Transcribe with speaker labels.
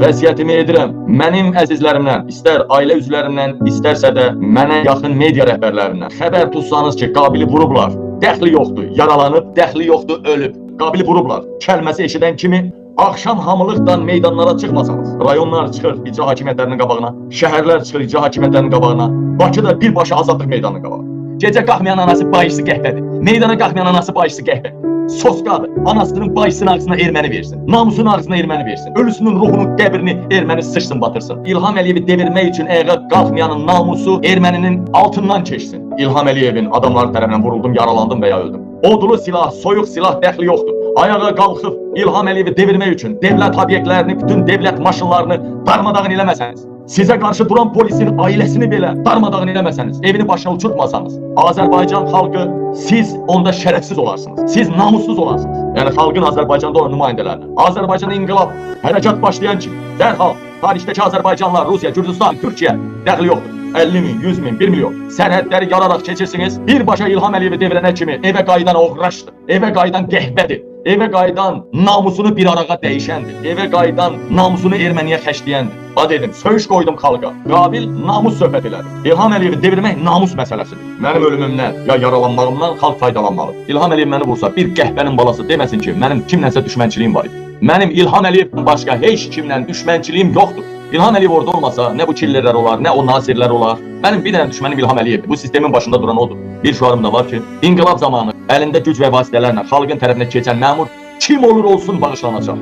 Speaker 1: vəsiyyətimi edirəm. Mənim əzizlərimdən, istər ailə üzvlərimdən, istərsə də mənə yaxın media rəhbərlərindən xəbər tutsanız ki, Qabili vurublar. Dəxli yoxdur, yaralanıb, dəxli yoxdur, ölüb. Qabili vurublar. Kəlməsi eşidən kimi axşam hamılıqdan meydanlara çıxmasanız, rayonlar çıxır icra hakimiyyətlərinin qabağına, şəhərlər çıxır icra hakimiyyətlərinin qabağına, Bakıda birbaşa azadlıq meydanının qabağına. Gecə qalxmayan anası bayısı qəhvədir. Meydana qalxmayan anası bayısı qəhvədir. Soskadır. Anasının bayısının ağzına erməni versin. Namusun ağzına erməni versin. Ölüsünün ruhunun qəbrini erməni sıçsın batırsın. İlham Əliyevi devirmək üçün ayağa qalxmayanın namusu erməninin altından keçsin. İlham Əliyevin adamları tərəfindən vuruldum, yaralandım və ya öldüm. Odlu silah, soyuq silah dəxli yoxdur. Ayağa qalxıb İlham Əliyevi devirmək üçün dövlət obyektlərini, bütün dövlət maşınlarını darmadağın eləməsəniz, sizə qarşı duran polisin ailəsini belə darmadağın eləməsəniz, evini başına uçurtmasanız, Azərbaycan xalqı siz onda şərəfsiz olarsınız. Siz namussuz olarsınız. Yəni xalqın Azərbaycanda olan nümayəndələrinə. Azərbaycana inqilab, hərəkat başlayan kimi dərhal tarixdəki Azərbaycanlar, Rusiya, Gürcüstan, Türkiyə dəxli yoxdur. 50 min, 100 min, 1 milyon sərhədləri yararaq keçirsiniz. Birbaşa İlham Əliyevi devirənə kimi evə qayıdan oğraşdır. Evə qayıdan qəhbədir. Evə qayıdan namusunu bir arağa dəyişəndir. Evə qayıdan namusunu erməniyə xəşləyəndir. Dedim, söyüş qoydum xalqa. Qabil namus söhbət elədi. İlham Əliyevi devirmək namus məsələsidir. Mənim ölümümdən ya yaralanmağımdan xalq faydalanmalıdır. İlham Əliyev məni vursa bir qəhbənin balası deməsin ki, mənim kimlənsə düşmənçiliyim var idi. Mənim İlham Əliyevdən başqa heç kimlə düşmənçiliyim yoxdur. İlham Əliyev orada olmasa nə bu killerlər olar, nə o nazirlər olar. Mənim bir dənə düşmənim İlham Əliyevdir. Bu sistemin başında duran odur. Bir şüarım da var ki, inqilab zamanı əlində güc və vasitələrlə xalqın tərəfinə keçən məmur kim olur olsun bağışlanacaq.